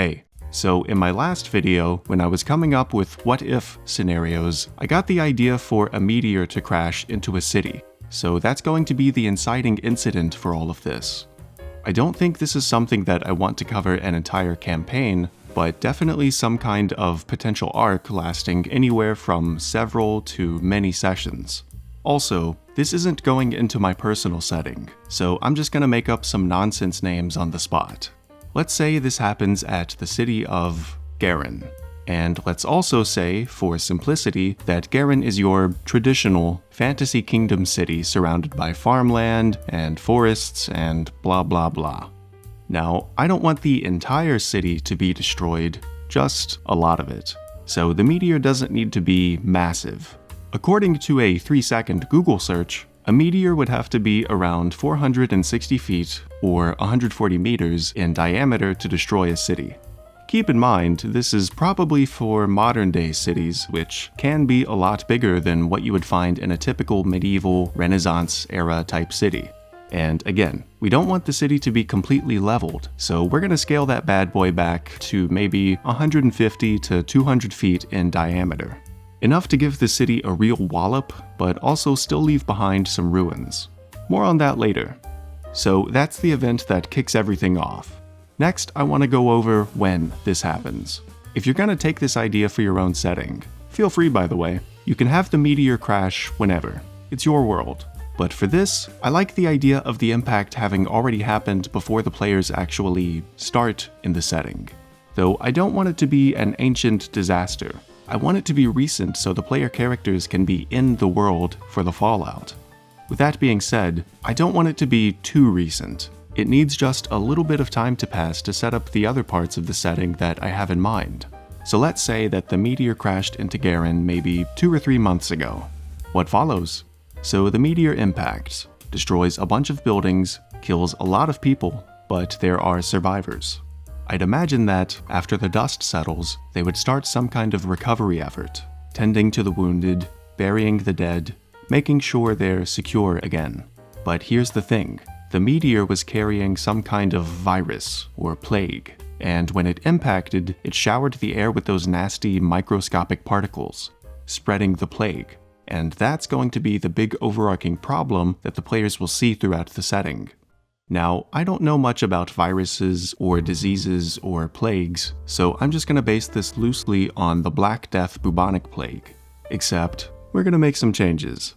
Hey, so in my last video, when I was coming up with what-if scenarios, I got the idea for a meteor to crash into a city. So that's going to be the inciting incident for all of this. I don't think this is something that I want to cover an entire campaign, but definitely some kind of potential arc lasting anywhere from several to many sessions. Also, this isn't going into my personal setting, so I'm just gonna make up some nonsense names on the spot. Let's say this happens at the city of Garen. And let's also say, for simplicity, that Garen is your traditional fantasy kingdom city surrounded by farmland and forests and blah blah blah. Now, I don't want the entire city to be destroyed, just a lot of it. So the meteor doesn't need to be massive. According to a 3-second Google search, a meteor would have to be around 460 feet or 140 meters in diameter to destroy a city. Keep in mind, this is probably for modern-day cities, which can be a lot bigger than what you would find in a typical medieval Renaissance-era type city. And again, we don't want the city to be completely leveled, so we're gonna scale that bad boy back to maybe 150 to 200 feet in diameter. Enough to give the city a real wallop, but also still leave behind some ruins. More on that later. So that's the event that kicks everything off. Next, I want to go over when this happens. If you're gonna take this idea for your own setting, feel free by the way, you can have the meteor crash whenever. It's your world. But for this, I like the idea of the impact having already happened before the players actually start in the setting. Though I don't want it to be an ancient disaster. I want it to be recent so the player characters can be in the world for the fallout. With that being said, I don't want it to be too recent. It needs just a little bit of time to pass to set up the other parts of the setting that I have in mind. So let's say that the meteor crashed into Garen maybe 2 or 3 months ago. What follows? So the meteor impacts, destroys a bunch of buildings, kills a lot of people, but there are survivors. I'd imagine that, after the dust settles, they would start some kind of recovery effort, tending to the wounded, burying the dead, making sure they're secure again. But here's the thing, the meteor was carrying some kind of virus or plague, and when it impacted, it showered the air with those nasty microscopic particles, spreading the plague. And that's going to be the big overarching problem that the players will see throughout the setting. Now, I don't know much about viruses or diseases or plagues, so I'm just gonna base this loosely on the Black Death bubonic plague. Except, we're gonna make some changes.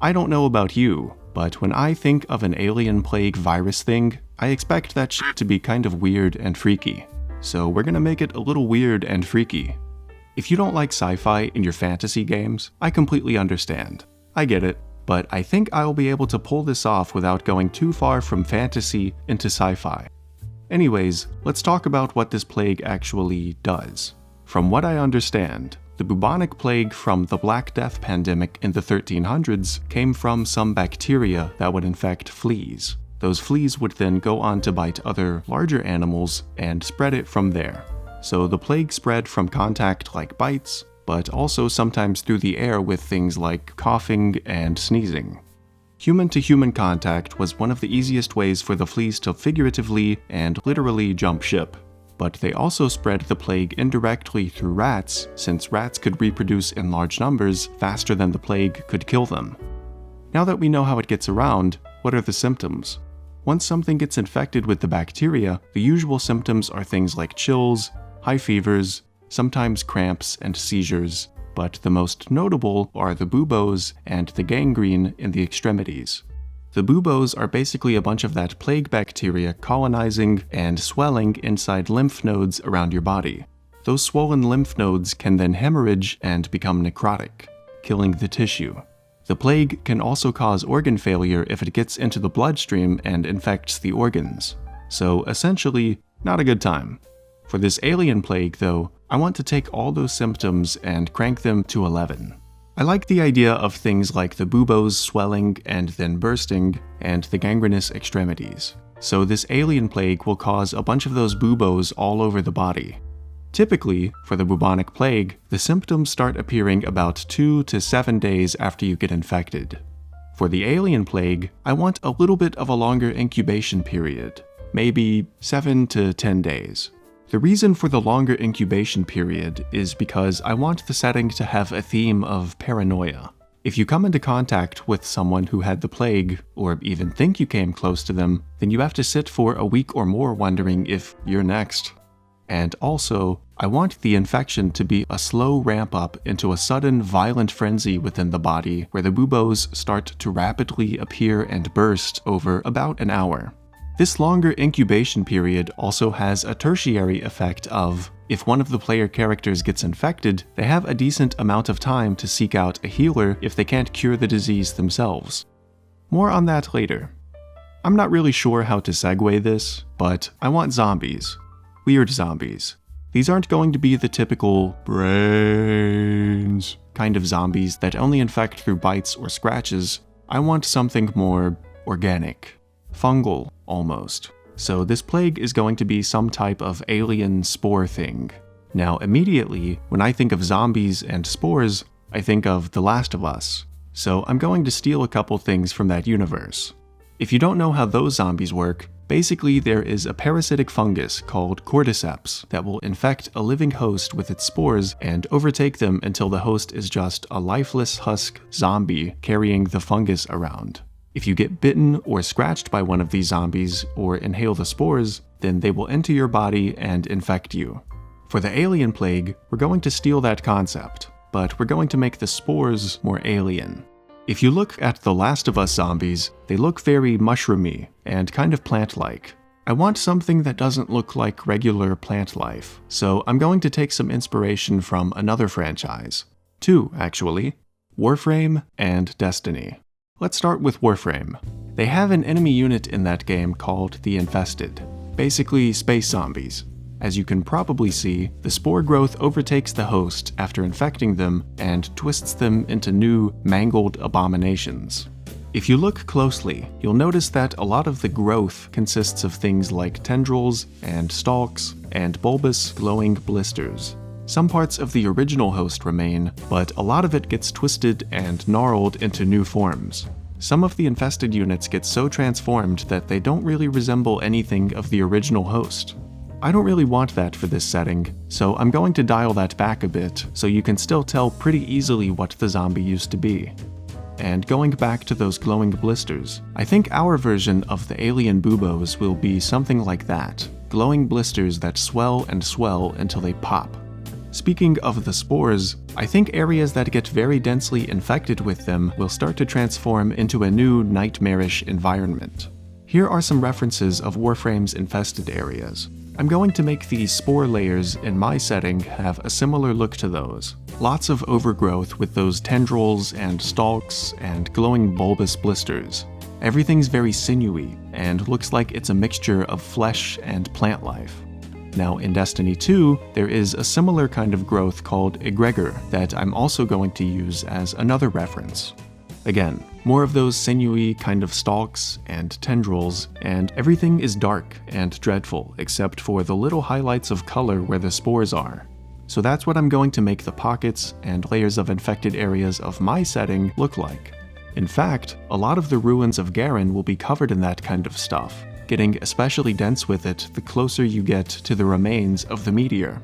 I don't know about you, but when I think of an alien plague virus thing, I expect that shit to be kind of weird and freaky. So we're gonna make it a little weird and freaky. If you don't like sci-fi in your fantasy games, I completely understand. I get it. But I think I'll be able to pull this off without going too far from fantasy into sci-fi. Anyways, let's talk about what this plague actually does. From what I understand, the bubonic plague from the Black Death pandemic in the 1300s came from some bacteria that would infect fleas. Those fleas would then go on to bite other larger animals and spread it from there. So the plague spread from contact like bites, but also sometimes through the air with things like coughing and sneezing. Human-to-human contact was one of the easiest ways for the fleas to figuratively and literally jump ship. But they also spread the plague indirectly through rats, since rats could reproduce in large numbers faster than the plague could kill them. Now that we know how it gets around, what are the symptoms? Once something gets infected with the bacteria, the usual symptoms are things like chills, high fevers, sometimes cramps and seizures, but the most notable are the buboes and the gangrene in the extremities. The buboes are basically a bunch of that plague bacteria colonizing and swelling inside lymph nodes around your body. Those swollen lymph nodes can then hemorrhage and become necrotic, killing the tissue. The plague can also cause organ failure if it gets into the bloodstream and infects the organs. So essentially, not a good time. For this alien plague, though, I want to take all those symptoms and crank them to 11. I like the idea of things like the buboes swelling and then bursting, and the gangrenous extremities. So this alien plague will cause a bunch of those buboes all over the body. Typically, for the bubonic plague, the symptoms start appearing about 2 to 7 days after you get infected. For the alien plague, I want a little bit of a longer incubation period, maybe 7 to 10 days. The reason for the longer incubation period is because I want the setting to have a theme of paranoia. If you come into contact with someone who had the plague, or even think you came close to them, then you have to sit for a week or more wondering if you're next. And also, I want the infection to be a slow ramp up into a sudden violent frenzy within the body where the buboes start to rapidly appear and burst over about an hour. This longer incubation period also has a tertiary effect of, if one of the player characters gets infected, they have a decent amount of time to seek out a healer if they can't cure the disease themselves. More on that later. I'm not really sure how to segue this, but I want zombies. Weird zombies. These aren't going to be the typical brains kind of zombies that only infect through bites or scratches. I want something more organic. Fungal, almost. So this plague is going to be some type of alien spore thing. Now immediately, when I think of zombies and spores, I think of The Last of Us. So I'm going to steal a couple things from that universe. If you don't know how those zombies work, basically there is a parasitic fungus called cordyceps that will infect a living host with its spores and overtake them until the host is just a lifeless husk zombie carrying the fungus around. If you get bitten or scratched by one of these zombies or inhale the spores, then they will enter your body and infect you. For the alien plague, we're going to steal that concept, but we're going to make the spores more alien. If you look at The Last of Us zombies, they look very mushroomy and kind of plant-like. I want something that doesn't look like regular plant life, so I'm going to take some inspiration from another franchise. Two, actually. Warframe and Destiny. Let's start with Warframe. They have an enemy unit in that game called the Infested, basically space zombies. As you can probably see, the spore growth overtakes the host after infecting them and twists them into new, mangled abominations. If you look closely, you'll notice that a lot of the growth consists of things like tendrils and stalks and bulbous, glowing blisters. Some parts of the original host remain, but a lot of it gets twisted and gnarled into new forms. Some of the infested units get so transformed that they don't really resemble anything of the original host. I don't really want that for this setting, so I'm going to dial that back a bit so you can still tell pretty easily what the zombie used to be. And going back to those glowing blisters, I think our version of the alien buboes will be something like that, glowing blisters that swell and swell until they pop. Speaking of the spores, I think areas that get very densely infected with them will start to transform into a new nightmarish environment. Here are some references of Warframe's infested areas. I'm going to make these spore layers in my setting have a similar look to those. Lots of overgrowth with those tendrils and stalks and glowing bulbous blisters. Everything's very sinewy and looks like it's a mixture of flesh and plant life. Now in Destiny 2, there is a similar kind of growth called egregor that I'm also going to use as another reference. Again, more of those sinewy kind of stalks and tendrils, and everything is dark and dreadful except for the little highlights of color where the spores are. So that's what I'm going to make the pockets and layers of infected areas of my setting look like. In fact, a lot of the ruins of Garen will be covered in that kind of stuff, getting especially dense with it the closer you get to the remains of the Meteor.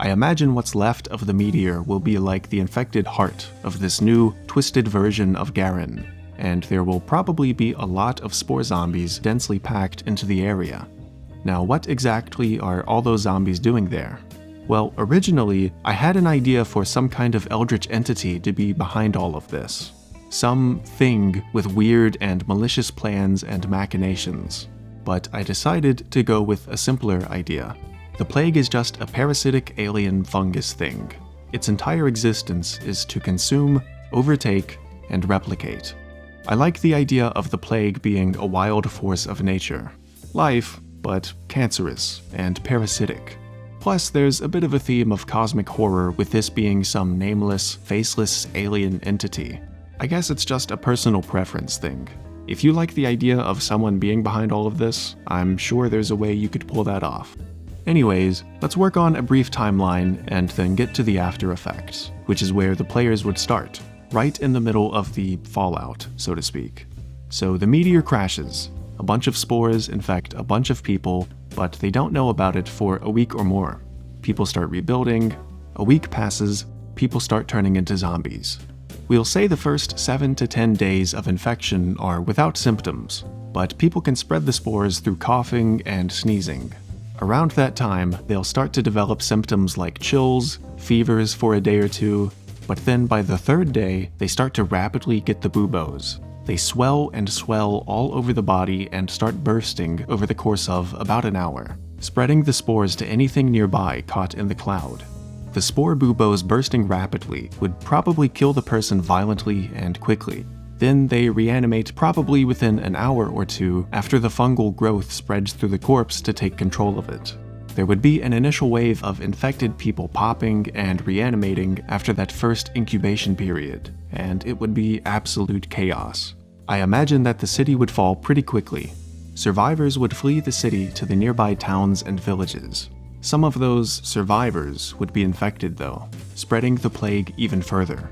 I imagine what's left of the Meteor will be like the infected heart of this new, twisted version of Garen, and there will probably be a lot of spore zombies densely packed into the area. Now, what exactly are all those zombies doing there? Well, originally, I had an idea for some kind of eldritch entity to be behind all of this. Some thing with weird and malicious plans and machinations. But I decided to go with a simpler idea. The plague is just a parasitic alien fungus thing. Its entire existence is to consume, overtake, and replicate. I like the idea of the plague being a wild force of nature. Life, but cancerous and parasitic. Plus, there's a bit of a theme of cosmic horror with this being some nameless, faceless alien entity. I guess it's just a personal preference thing. If you like the idea of someone being behind all of this, I'm sure there's a way you could pull that off. Anyways, let's work on a brief timeline and then get to the after effects, which is where the players would start, right in the middle of the fallout, so to speak. So the meteor crashes, a bunch of spores infect a bunch of people, but they don't know about it for a week or more. People start rebuilding, a week passes, people start turning into zombies. We'll say the first 7 to 10 days of infection are without symptoms, but people can spread the spores through coughing and sneezing. Around that time, they'll start to develop symptoms like chills, fevers for a day or two, but then by the 3rd day, they start to rapidly get the buboes. They swell and swell all over the body and start bursting over the course of about an hour, spreading the spores to anything nearby caught in the cloud. The spore buboes bursting rapidly would probably kill the person violently and quickly. Then they reanimate probably within an hour or two after the fungal growth spreads through the corpse to take control of it. There would be an initial wave of infected people popping and reanimating after that first incubation period, and it would be absolute chaos. I imagine that the city would fall pretty quickly. Survivors would flee the city to the nearby towns and villages. Some of those survivors would be infected though, spreading the plague even further.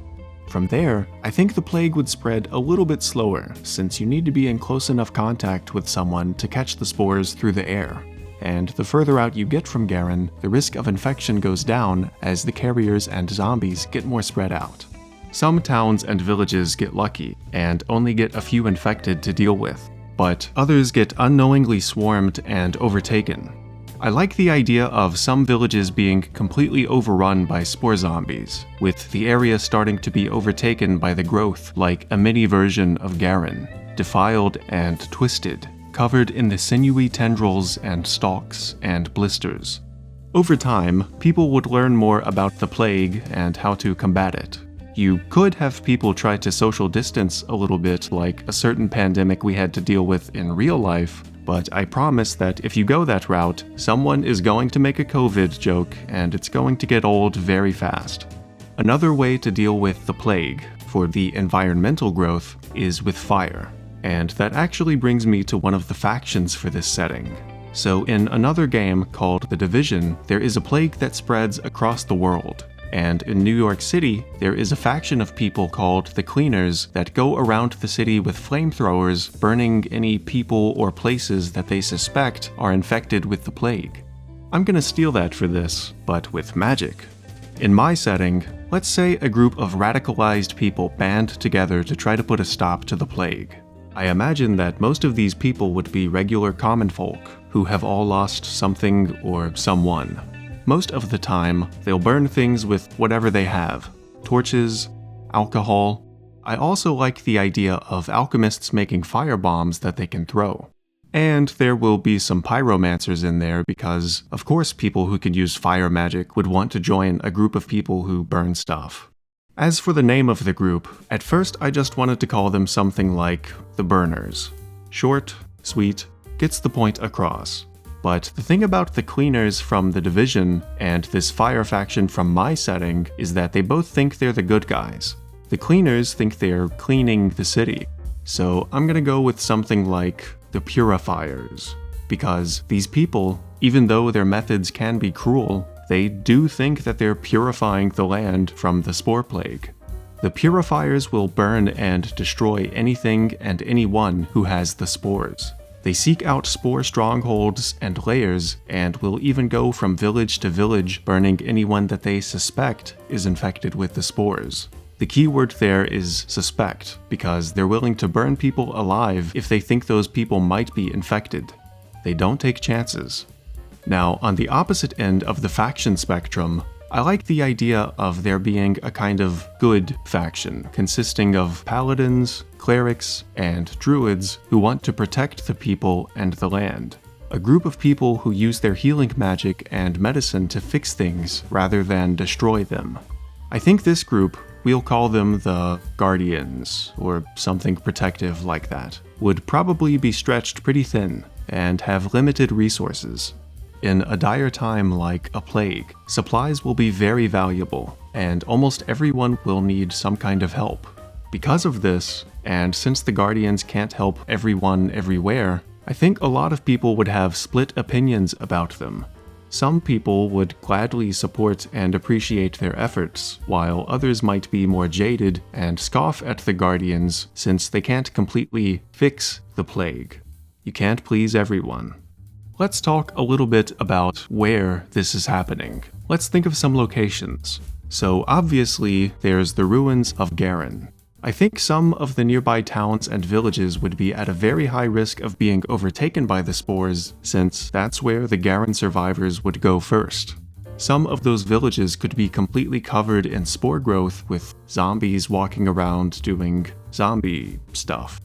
From there, I think the plague would spread a little bit slower, since you need to be in close enough contact with someone to catch the spores through the air. And the further out you get from Garen, the risk of infection goes down as the carriers and zombies get more spread out. Some towns and villages get lucky and only get a few infected to deal with, but others get unknowingly swarmed and overtaken. I like the idea of some villages being completely overrun by spore zombies, with the area starting to be overtaken by the growth like a mini version of Garen, defiled and twisted, covered in the sinewy tendrils and stalks and blisters. Over time, people would learn more about the plague and how to combat it. You could have people try to social distance a little bit like a certain pandemic we had to deal with in real life, but I promise that if you go that route, someone is going to make a COVID joke and it's going to get old very fast. Another way to deal with the plague for the environmental growth is with fire, and that actually brings me to one of the factions for this setting. So in another game called The Division, there is a plague that spreads across the world. And in New York City, there is a faction of people called the Cleaners that go around the city with flamethrowers, burning any people or places that they suspect are infected with the plague. I'm gonna steal that for this, but with magic. In my setting, let's say a group of radicalized people band together to try to put a stop to the plague. I imagine that most of these people would be regular common folk who have all lost something or someone. Most of the time, they'll burn things with whatever they have. Torches, alcohol. I also like the idea of alchemists making fire bombs that they can throw. And there will be some pyromancers in there because, of course, people who could use fire magic would want to join a group of people who burn stuff. As for the name of the group, at first I just wanted to call them something like the Burners. Short, sweet, gets the point across. But the thing about the Cleaners from The Division and this fire faction from my setting is that they both think they're the good guys. The Cleaners think they're cleaning the city. So I'm gonna go with something like the Purifiers. Because these people, even though their methods can be cruel, they do think that they're purifying the land from the spore plague. The Purifiers will burn and destroy anything and anyone who has the spores. They seek out spore strongholds and lairs, and will even go from village to village burning anyone that they suspect is infected with the spores. The key word there is suspect, because they're willing to burn people alive if they think those people might be infected. They don't take chances. Now, on the opposite end of the faction spectrum, I like the idea of there being a kind of good faction, consisting of paladins, clerics, and druids who want to protect the people and the land. A group of people who use their healing magic and medicine to fix things rather than destroy them. I think this group, we'll call them the Guardians, or something protective like that, would probably be stretched pretty thin and have limited resources. In a dire time like a plague, supplies will be very valuable, and almost everyone will need some kind of help. Because of this, and since the Guardians can't help everyone everywhere, I think a lot of people would have split opinions about them. Some people would gladly support and appreciate their efforts, while others might be more jaded and scoff at the Guardians since they can't completely fix the plague. You can't please everyone. Let's talk a little bit about where this is happening. Let's think of some locations. So obviously, there's the ruins of Garen. I think some of the nearby towns and villages would be at a very high risk of being overtaken by the spores, since that's where the Garen survivors would go first. Some of those villages could be completely covered in spore growth with zombies walking around doing zombie stuff.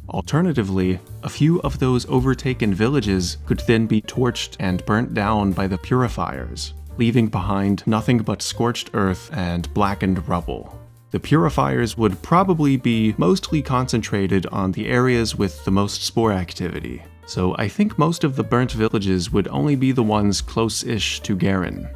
Alternatively, a few of those overtaken villages could then be torched and burnt down by the purifiers, leaving behind nothing but scorched earth and blackened rubble. The purifiers would probably be mostly concentrated on the areas with the most spore activity, so I think most of the burnt villages would only be the ones close-ish to Garen.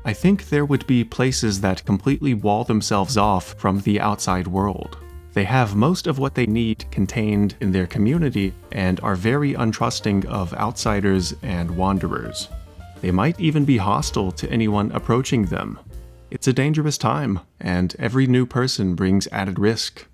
I think there would be places that completely wall themselves off from the outside world. They have most of what they need contained in their community and are very untrusting of outsiders and wanderers. They might even be hostile to anyone approaching them. It's a dangerous time, and every new person brings added risk.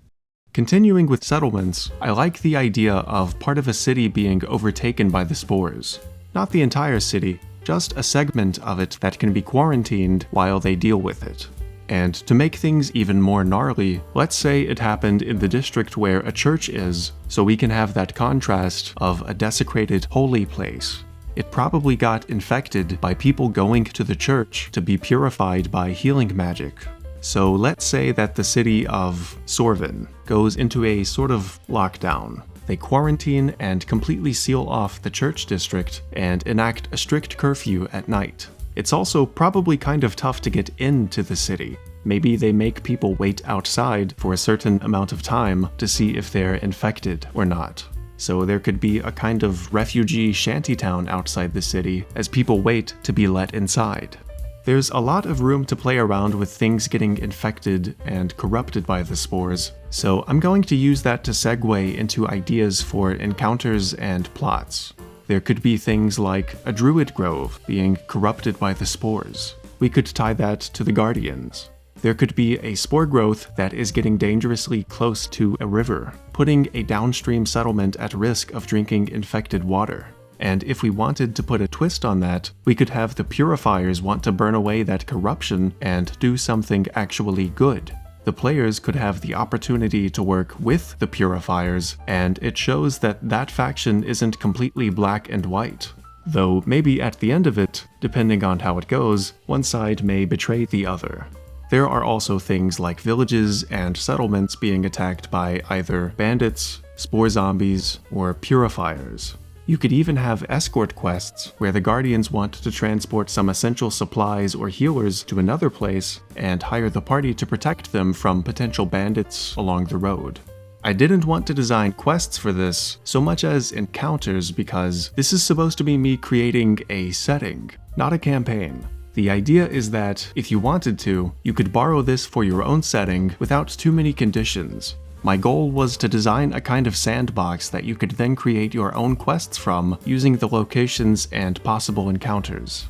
Continuing with settlements, I like the idea of part of a city being overtaken by the spores. Not the entire city, just a segment of it that can be quarantined while they deal with it. And to make things even more gnarly, let's say it happened in the district where a church is, so we can have that contrast of a desecrated holy place. It probably got infected by people going to the church to be purified by healing magic. So let's say that the city of Sorvin goes into a sort of lockdown. They quarantine and completely seal off the church district and enact a strict curfew at night. It's also probably kind of tough to get into the city. Maybe they make people wait outside for a certain amount of time to see if they're infected or not. So there could be a kind of refugee shantytown outside the city as people wait to be let inside. There's a lot of room to play around with things getting infected and corrupted by the spores, so I'm going to use that to segue into ideas for encounters and plots. There could be things like a druid grove being corrupted by the spores. We could tie that to the Guardians. There could be a spore growth that is getting dangerously close to a river, putting a downstream settlement at risk of drinking infected water. And if we wanted to put a twist on that, we could have the purifiers want to burn away that corruption and do something actually good. The players could have the opportunity to work with the purifiers, and it shows that that faction isn't completely black and white. Though maybe at the end of it, depending on how it goes, one side may betray the other. There are also things like villages and settlements being attacked by either bandits, spore zombies, or purifiers. You could even have escort quests where the Guardians want to transport some essential supplies or healers to another place and hire the party to protect them from potential bandits along the road. I didn't want to design quests for this so much as encounters because this is supposed to be me creating a setting, not a campaign. The idea is that, if you wanted to, you could borrow this for your own setting without too many conditions. My goal was to design a kind of sandbox that you could then create your own quests from using the locations and possible encounters.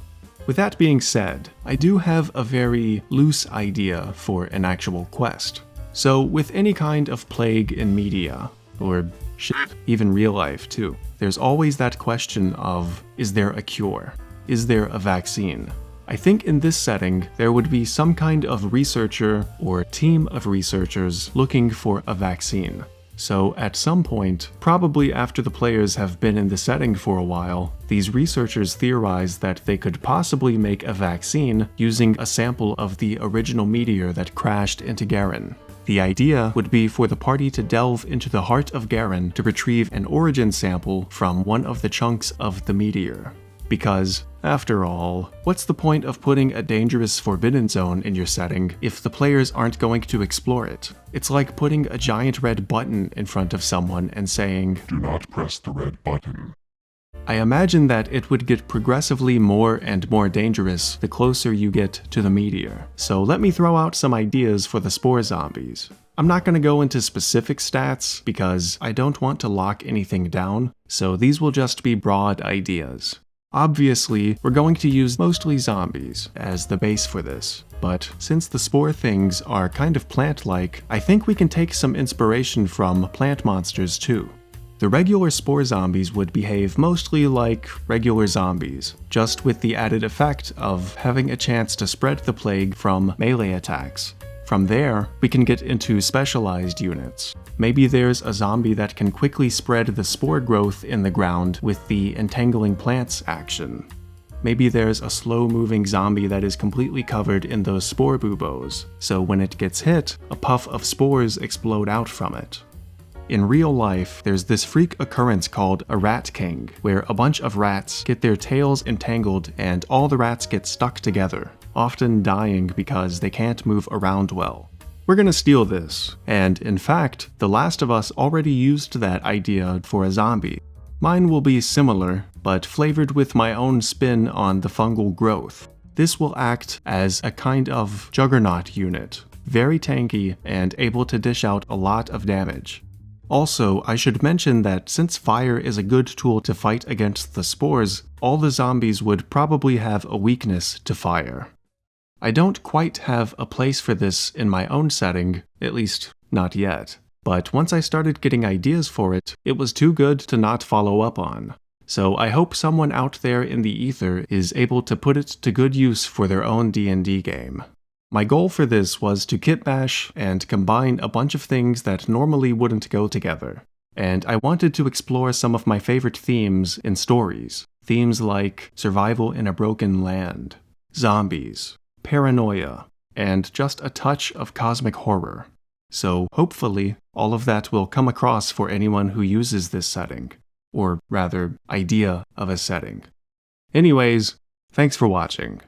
With that being said, I do have a very loose idea for an actual quest. So with any kind of plague in media, or shit, even real life too, there's always that question of, is there a cure? Is there a vaccine? I think in this setting, there would be some kind of researcher or team of researchers looking for a vaccine. So at some point, probably after the players have been in the setting for a while, these researchers theorize that they could possibly make a vaccine using a sample of the original meteor that crashed into Garen. The idea would be for the party to delve into the heart of Garen to retrieve an origin sample from one of the chunks of the meteor. Because, after all, what's the point of putting a dangerous forbidden zone in your setting if the players aren't going to explore it? It's like putting a giant red button in front of someone and saying, "Do not press the red button." I imagine that it would get progressively more and more dangerous the closer you get to the meteor. So let me throw out some ideas for the spore zombies. I'm not going to go into specific stats because I don't want to lock anything down, so these will just be broad ideas. Obviously, we're going to use mostly zombies as the base for this, but since the spore things are kind of plant-like, I think we can take some inspiration from plant monsters too. The regular Spore zombies would behave mostly like regular zombies, just with the added effect of having a chance to spread the plague from melee attacks. From there, we can get into specialized units. Maybe there's a zombie that can quickly spread the spore growth in the ground with the entangling plants action. Maybe there's a slow-moving zombie that is completely covered in those spore buboes, so when it gets hit, a puff of spores explode out from it. In real life, there's this freak occurrence called a rat king, where a bunch of rats get their tails entangled and all the rats get stuck together, often dying because they can't move around well. We're gonna steal this, and in fact, The Last of Us already used that idea for a zombie. Mine will be similar, but flavored with my own spin on the fungal growth. This will act as a kind of juggernaut unit, very tanky and able to dish out a lot of damage. Also, I should mention that since fire is a good tool to fight against the spores, all the zombies would probably have a weakness to fire. I don't quite have a place for this in my own setting, at least not yet. But once I started getting ideas for it, it was too good to not follow up on. So I hope someone out there in the ether is able to put it to good use for their own D&D game. My goal for this was to kitbash and combine a bunch of things that normally wouldn't go together. And I wanted to explore some of my favorite themes in stories. Themes like survival in a broken land, zombies, paranoia, and just a touch of cosmic horror. So hopefully, all of that will come across for anyone who uses this setting. Or rather, idea of a setting. Anyways, thanks for watching.